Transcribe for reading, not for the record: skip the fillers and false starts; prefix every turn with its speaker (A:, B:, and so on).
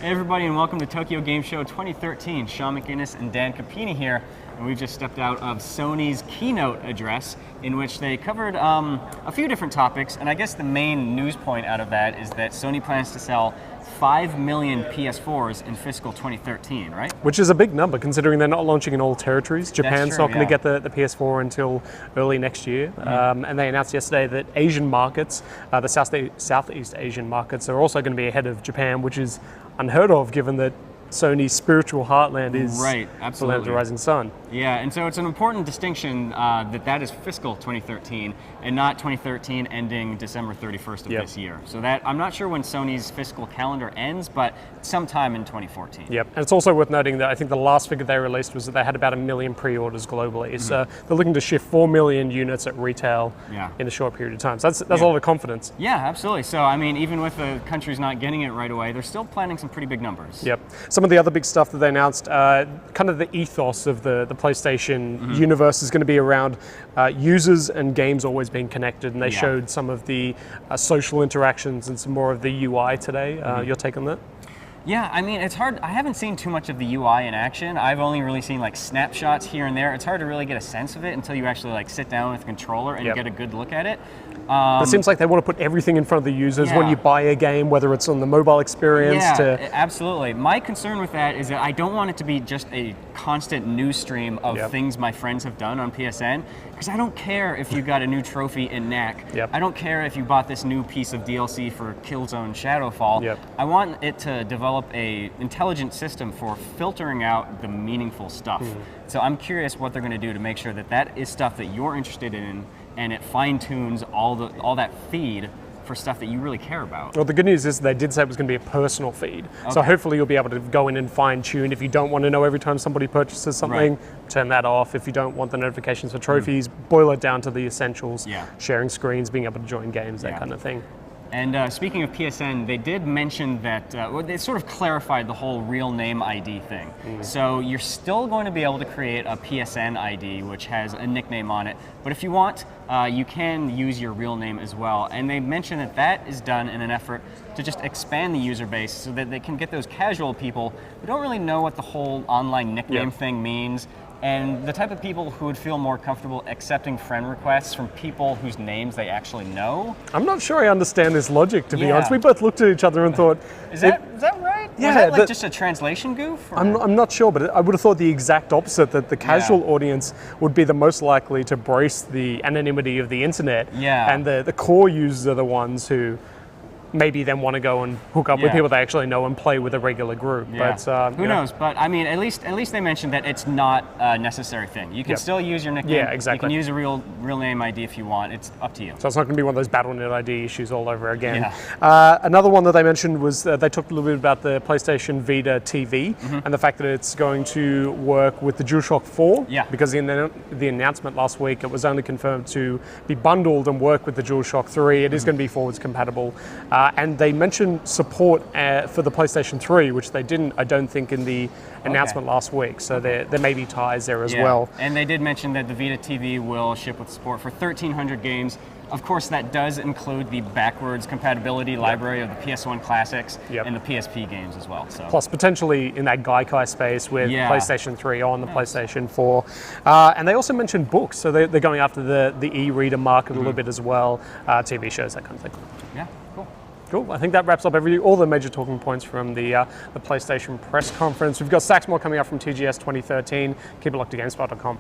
A: Hey everybody, and welcome to Tokyo Game Show 2013. Shaun McInnes and Dan Capini here, and we've just stepped out of Sony's keynote address, in which they covered a few different topics, and I guess the main news point out of that is that Sony plans to sell 5 million PS4s in fiscal 2013, right?
B: Which is a big number, considering they're not launching in all territories. Japan's not going to get the PS4 until early next year. And they announced yesterday that Asian markets, the Southeast Asian markets, are also going to be ahead of Japan, which is unheard of, given that Sony's spiritual heartland is the land of the rising sun.
A: Yeah, and so it's an important distinction that is fiscal 2013 and not 2013 ending December 31st of this year. So that I'm not sure when Sony's fiscal calendar ends, but sometime in 2014.
B: Yep, and it's also worth noting that I think the last figure they released was that they had about 1 million pre-orders globally. So they're looking to shift 4 million units at retail in a short period of time. So that's a lot of confidence.
A: Yeah, absolutely. So I mean, even with the countries not getting it right away, they're still planning some pretty big numbers.
B: Yep. Some of the other big stuff that they announced, kind of the ethos of the PlayStation universe is going to be around users and games always being connected, and they showed some of the social interactions and some more of the UI today. Your take on that?
A: Yeah, I mean, it's hard. I haven't seen too much of the UI in action. I've only really seen like snapshots here and there. It's hard to really get a sense of it until you actually like sit down with the controller and get a good look at it.
B: It seems like they want to put everything in front of the users when you buy a game, whether it's on the mobile experience.
A: Absolutely. My concern with that is that I don't want it to be just a constant news stream of things my friends have done on PSN, because I don't care if you got a new trophy in NAC. I don't care if you bought this new piece of DLC for Killzone Shadowfall. I want it to develop a intelligent system for filtering out the meaningful stuff. So I'm curious what they're going to do to make sure that that is stuff that you're interested in, and it fine-tunes all that feed for stuff that you really care about.
B: Well, the good news is they did say it was going to be a personal feed. So hopefully you'll be able to go in and fine-tune. If you don't want to know every time somebody purchases something, turn that off. If you don't want the notifications for trophies, boil it down to the essentials. Sharing screens, being able to join games, that kind of thing.
A: And speaking of PSN, they did mention that, they sort of clarified the whole real name ID thing. So you're still going to be able to create a PSN ID, which has a nickname on it. But if you want, you can use your real name as well. And they mentioned that that is done in an effort to just expand the user base so that they can get those casual people who don't really know what the whole online nickname thing means, and the type of people who would feel more comfortable accepting friend requests from people whose names they actually know.
B: I'm not sure I understand this logic, to be honest. We both looked at each other and thought,
A: is that right?
B: Yeah,
A: was that like just a translation goof?
B: I'm not sure, but I would have thought the exact opposite, that the casual audience would be the most likely to brace the anonymity of the internet, and the core users are the ones who maybe then want to go and hook up with people they actually know and play with a regular group. But
A: who knows? But I mean, at least they mentioned that it's not a necessary thing. You can still use your nickname.
B: Yeah, exactly.
A: You can use a real name ID if you want. It's up to you.
B: So it's not going to be one of those BattleNet ID issues all over again. Another one that they mentioned was they talked a little bit about the PlayStation Vita TV and the fact that it's going to work with the DualShock 4. Because in the announcement last week, it was only confirmed to be bundled and work with the DualShock 3. It is going to be forwards compatible. And they mentioned support for the PlayStation 3, which they didn't, I don't think, in the announcement last week. So there may be ties there as well.
A: And they did mention that the Vita TV will ship with support for 1,300 games. Of course, that does include the backwards compatibility library of the PS1 classics and the PSP games as well. So.
B: Plus, potentially in that Gaikai space with PlayStation 3 on the PlayStation 4. And they also mentioned books, so they're going after the e-reader market a little bit as well, TV shows, that kind of thing.
A: Yeah, cool.
B: Cool. I think that wraps up all the major talking points from the PlayStation press conference. We've got stacks more coming up from TGS 2013. Keep it locked to GameSpot.com.